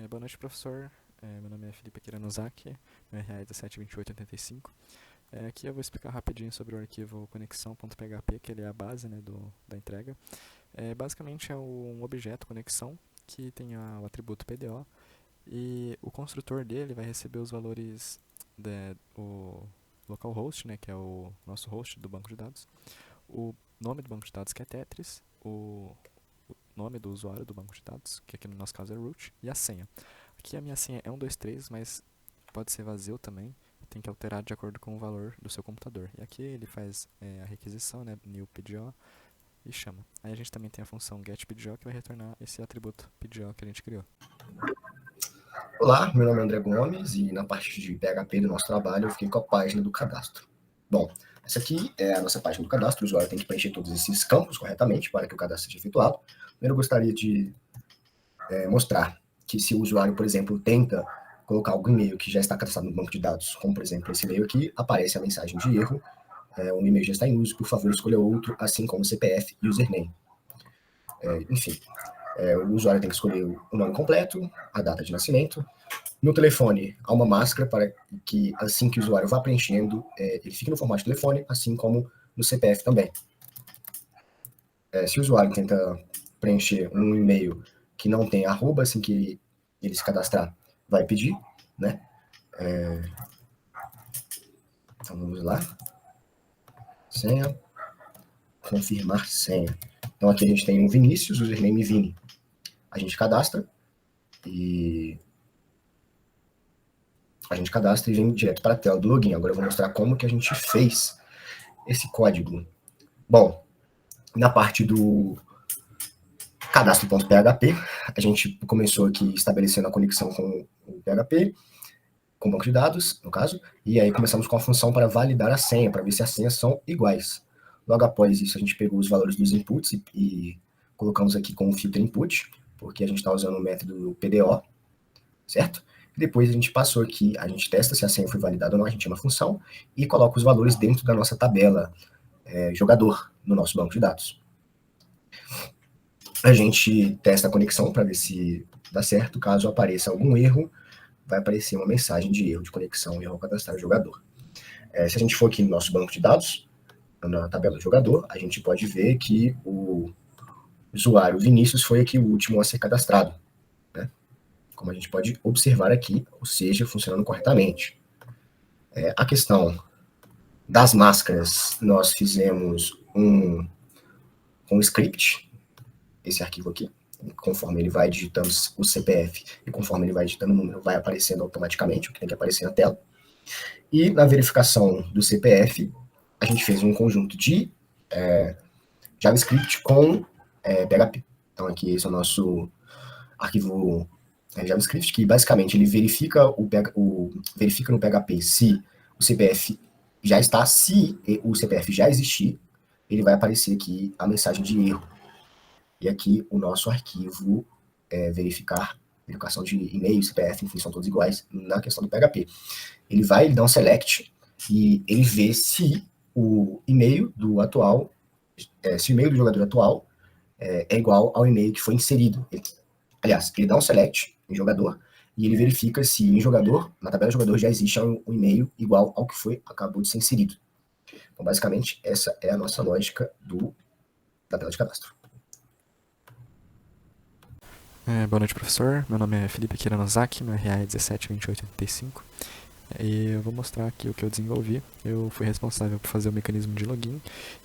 Boa noite, professor. Meu nome é Felipe Kiranozaki, meu RA é 172885. Aqui eu vou explicar rapidinho sobre o arquivo conexão.php, que ele é a base, né, da entrega. Basicamente é um objeto conexão que tem o atributo PDO e o construtor dele vai receber os valores do localhost, né, que é o nosso host do banco de dados, o nome do banco de dados, que é Tetris, o nome do usuário do banco de dados, que aqui no nosso caso é root, e a senha. Aqui a minha senha é 123, mas pode ser vazio também. Tem que alterar de acordo com o valor do seu computador. E aqui ele faz a requisição, né, new PDO, e chama. Aí a gente também tem a função getPDO, que vai retornar esse atributo PDO que a gente criou. Olá, meu nome é André Gomes e na parte de PHP do nosso trabalho eu fiquei com a página do cadastro. Bom, essa aqui é a nossa página do cadastro, o usuário tem que preencher todos esses campos corretamente para que o cadastro seja efetuado. Primeiro eu gostaria de mostrar que se o usuário, por exemplo, tenta colocar algum e-mail que já está cadastrado no banco de dados, como por exemplo esse e-mail aqui, aparece a mensagem de erro, o e-mail já está em uso, por favor escolha outro, assim como CPF e username. Enfim, o usuário tem que escolher o nome completo, a data de nascimento. No telefone, há uma máscara para que, assim que o usuário vá preenchendo, ele fique no formato de telefone, assim como no CPF também. Se o usuário tenta preencher um e-mail que não tem arroba, assim que ele se cadastrar, vai pedir, né? Então vamos lá. Senha, confirmar senha. Então aqui a gente tem o Vinícius, username Vini. A gente cadastra e vem direto para a tela do login. Agora eu vou mostrar como que a gente fez esse código. Bom, na parte do cadastro.php, a gente começou aqui estabelecendo a conexão com o PHP, com o banco de dados, no caso, e aí começamos com a função para validar a senha, para ver se as senhas são iguais. Logo após isso, a gente pegou os valores dos inputs e colocamos aqui com o filtro input, porque a gente está usando o método PDO, certo? E depois a gente passou aqui, a gente testa se a senha foi validada ou não, a gente chama a função e coloca os valores dentro da nossa tabela jogador no nosso banco de dados. A gente testa a conexão para ver se dá certo. Caso apareça algum erro, vai aparecer uma mensagem de erro de conexão e erro cadastrar o jogador. Se a gente for aqui no nosso banco de dados, na tabela do jogador, a gente pode ver que o usuário Vinícius foi aqui o último a ser cadastrado, né? Como a gente pode observar aqui, ou seja, funcionando corretamente. A questão das máscaras, nós fizemos um script, esse arquivo aqui, conforme ele vai digitando o CPF e conforme ele vai digitando o número, vai aparecendo automaticamente o que tem que aparecer na tela. E na verificação do CPF, a gente fez um conjunto de JavaScript com PHP. Então aqui esse é o nosso arquivo JavaScript, que basicamente ele verifica, verifica no PHP se o CPF já está, se o CPF já existir, ele vai aparecer aqui a mensagem de erro. E aqui o nosso arquivo verificação de e-mail, CPF, enfim, são todos iguais na questão do PHP. Ele dá um select e ele vê se o e-mail do atual, se o e-mail do jogador atual é igual ao e-mail que foi inserido. Aliás, ele dá um select em jogador e ele verifica se em jogador, na tabela do jogador, já existe um e-mail igual ao que acabou de ser inserido. Então, basicamente, essa é a nossa lógica da tela de cadastro. Boa noite, professor. Meu nome é Felipe Kiranozaki, meu RA é 172885. E eu vou mostrar aqui o que eu desenvolvi. Eu fui responsável por fazer o mecanismo de login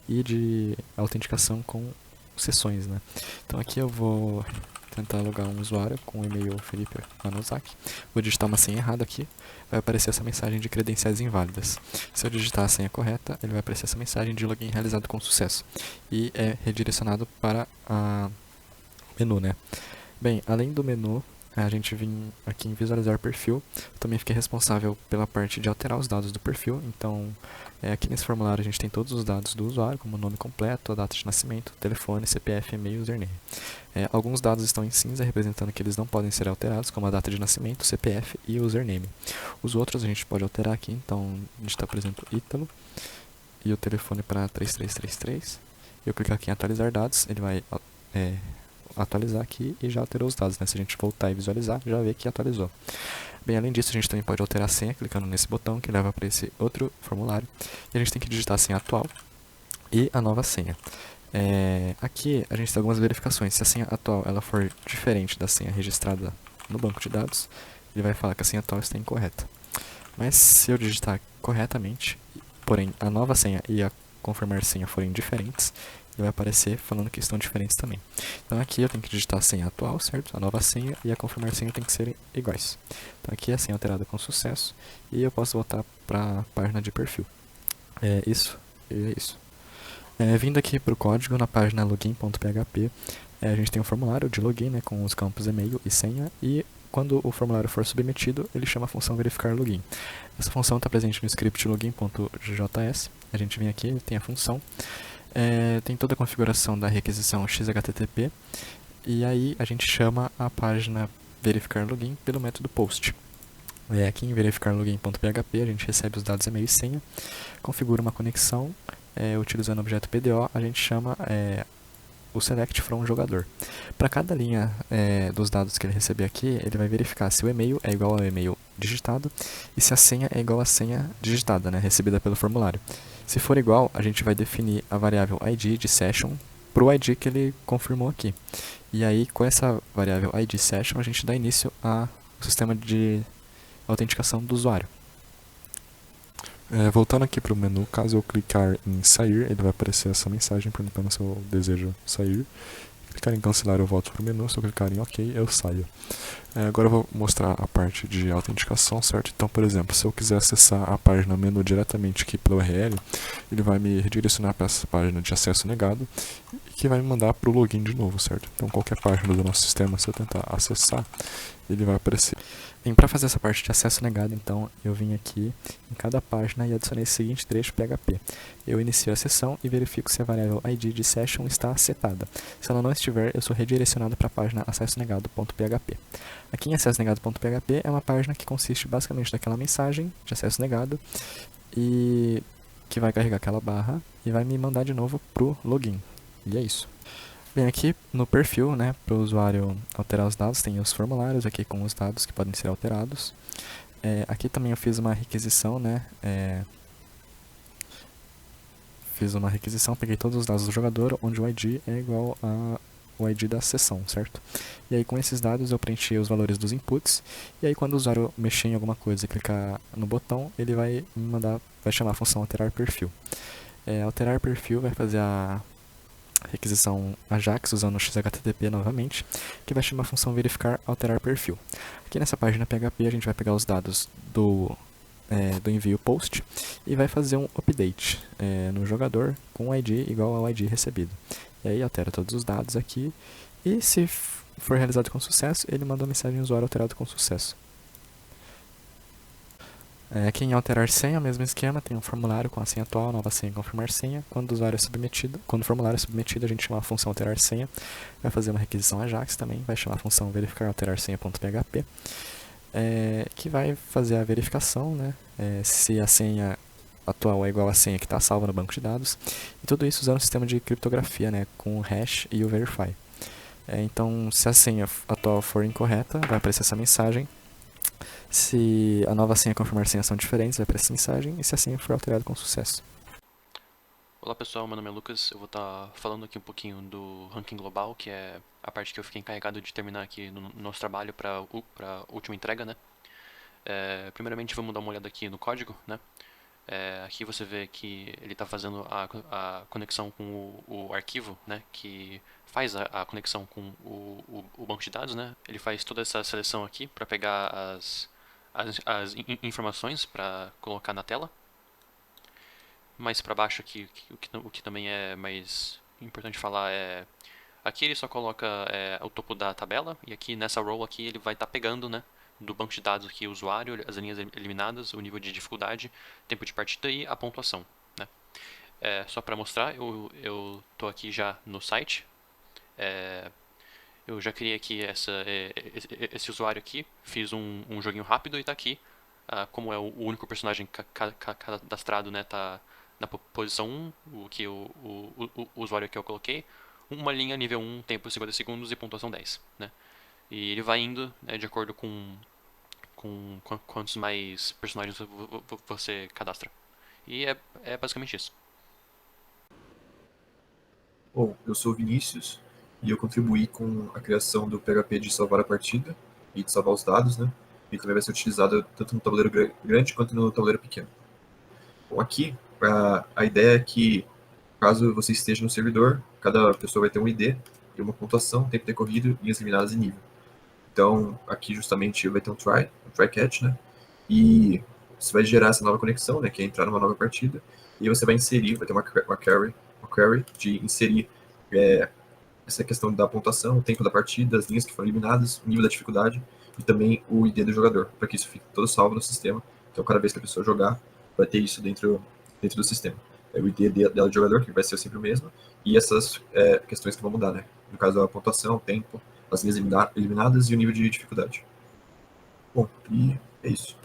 e de autenticação com sessões, né? Então aqui eu vou tentar logar um usuário com o e-mail Felipe Kiranozaki. Vou digitar uma senha errada aqui, vai aparecer essa mensagem de credenciais inválidas. Se eu digitar a senha correta, ele vai aparecer essa mensagem de login realizado com sucesso. E é redirecionado para a menu, né? Bem, além do menu, a gente vem aqui em visualizar perfil. Eu também fiquei responsável pela parte de alterar os dados do perfil. Então, aqui nesse formulário a gente tem todos os dados do usuário, como o nome completo, a data de nascimento, telefone, CPF, e-mail, username. Alguns dados estão em cinza, representando que eles não podem ser alterados, como a data de nascimento, CPF e o username. Os outros a gente pode alterar aqui, então a gente está, por exemplo, Ítalo e o telefone para 3333. Eu clicar aqui em atualizar dados, ele vai atualizar aqui e já alterou os dados, né? Se a gente voltar e visualizar, já vê que atualizou. Bem, além disso, a gente também pode alterar a senha clicando nesse botão que leva para esse outro formulário. E a gente tem que digitar a senha atual e a nova senha. Aqui a gente tem algumas verificações. Se a senha atual ela for diferente da senha registrada no banco de dados, ele vai falar que a senha atual está incorreta. Mas se eu digitar corretamente, porém a nova senha e a confirmar senha forem diferentes, ele vai aparecer falando que estão diferentes também. Então aqui eu tenho que digitar a senha atual, certo? A nova senha e a confirmar senha tem que serem iguais. Então aqui a senha alterada com sucesso e eu posso voltar para a página de perfil. É isso. Vindo aqui para o código, na página login.php, a gente tem um formulário de login, né, com os campos e-mail e senha, e quando o formulário for submetido, ele chama a função verificar login. Essa função está presente no script login.js. A gente vem aqui, tem a função, tem toda a configuração da requisição XHTTP, e aí a gente chama a página verificar login pelo método post. Aqui em verificar login.php a gente recebe os dados e-mail e senha, configura uma conexão, utilizando o objeto PDO, a gente chama o select from jogador. Para cada linha dos dados que ele receber aqui, ele vai verificar se o e-mail é igual ao e-mail digitado e se a senha é igual à senha digitada, né, recebida pelo formulário. Se for igual, a gente vai definir a variável ID de session para o ID que ele confirmou aqui. E aí, com essa variável ID session, a gente dá início ao sistema de autenticação do usuário. Voltando aqui para o menu, caso eu clicar em sair, ele vai aparecer essa mensagem perguntando se eu desejo sair. Clicar em cancelar, eu volto para o menu. Se eu clicar em OK, eu saio. Agora eu vou mostrar a parte de autenticação, certo? Então, por exemplo, se eu quiser acessar a página menu diretamente aqui pela URL, ele vai me redirecionar para essa página de acesso negado, que vai me mandar para o login de novo, certo? Então, qualquer página do nosso sistema, se eu tentar acessar, ele vai aparecer. Bem, para fazer essa parte de acesso negado, então, eu vim aqui em cada página e adicionei esse seguinte trecho PHP. Eu inicio a sessão e verifico se a variável ID de session está setada. Se ela não estiver, eu sou redirecionado para a página accessoNegado.php. Aqui em accessoNegado.php é uma página que consiste basicamente daquela mensagem de acesso negado e que vai carregar aquela barra e vai me mandar de novo para o login. E é isso. Bem, aqui no perfil, né, para o usuário alterar os dados, tem os formulários aqui com os dados que podem ser alterados. Aqui também eu fiz uma requisição, né, peguei todos os dados do jogador, onde o ID é igual ao ID da sessão, certo? E aí com esses dados eu preenchi os valores dos inputs, e aí quando o usuário mexer em alguma coisa e clicar no botão, ele vai chamar a função alterar perfil. Alterar perfil vai fazer a requisição Ajax usando o XHTTP novamente, que vai chamar a função verificar alterar perfil. Aqui nessa página PHP a gente vai pegar os dados do envio post e vai fazer um update no jogador com o ID igual ao ID recebido. E aí altera todos os dados aqui e se for realizado com sucesso, ele manda uma mensagem usuário alterado com sucesso. Aqui em alterar senha, o mesmo esquema, tem um formulário com a senha atual, nova senha e confirmar senha. Quando o formulário é submetido, a gente chama a função alterar senha, vai fazer uma requisição Ajax também, vai chamar a função verificar alterar senha.php, que vai fazer a verificação, né, se a senha atual é igual à senha que está salva no banco de dados, e tudo isso usando o sistema de criptografia, né, com o hash e o verify. Então, se a senha atual for incorreta, vai aparecer essa mensagem. Se a nova senha e confirmar senha são diferentes, vai aparecer mensagem, e se a senha for alterada com sucesso. Olá pessoal, meu nome é Lucas, eu vou estar falando aqui um pouquinho do ranking global, que é a parte que eu fiquei encarregado de terminar aqui no nosso trabalho para a última entrega, né? Primeiramente vamos dar uma olhada aqui no código, né? Aqui você vê que ele está fazendo a conexão com o arquivo, né? Que faz a conexão com o banco de dados, né? Ele faz toda essa seleção aqui para pegar as informações para colocar na tela. Mais para baixo aqui, o que também é mais importante falar é... Aqui ele só coloca o topo da tabela, e aqui nessa row aqui ele vai estar pegando, né, do banco de dados aqui o usuário, as linhas eliminadas, o nível de dificuldade, tempo de partida e a pontuação, né. Só para mostrar, eu tô aqui já no site, eu já criei aqui esse usuário aqui, fiz um joguinho rápido e está aqui, como é o único personagem cadastrado, né, tá na posição 1, o usuário que eu coloquei. uma linha nível 1, tempo 50 segundos e pontuação 10, né? E ele vai indo, né, de acordo com quantos mais personagens você cadastra. E é basicamente isso. Bom, eu sou o Vinícius e eu contribuí com a criação do PHP de salvar a partida e de salvar os dados, né? E também vai ser utilizado tanto no tabuleiro grande quanto no tabuleiro pequeno. Bom, aqui a ideia é que, caso você esteja no servidor, cada pessoa vai ter um ID e uma pontuação, tempo decorrido, linhas eliminadas e nível. Então, aqui justamente vai ter um try catch, né? E você vai gerar essa nova conexão, né? Que é entrar numa nova partida. E você vai inserir, vai ter uma query de inserir essa questão da pontuação, o tempo da partida, as linhas que foram eliminadas, o nível da dificuldade e também o ID do jogador, para que isso fique todo salvo no sistema. Então, cada vez que a pessoa jogar, vai ter isso dentro do sistema. É o ID dela de jogador, que vai ser sempre o mesmo, e essas questões que vão mudar, né? No caso, a pontuação, o tempo, as linhas eliminadas e o nível de dificuldade. Bom, e é isso.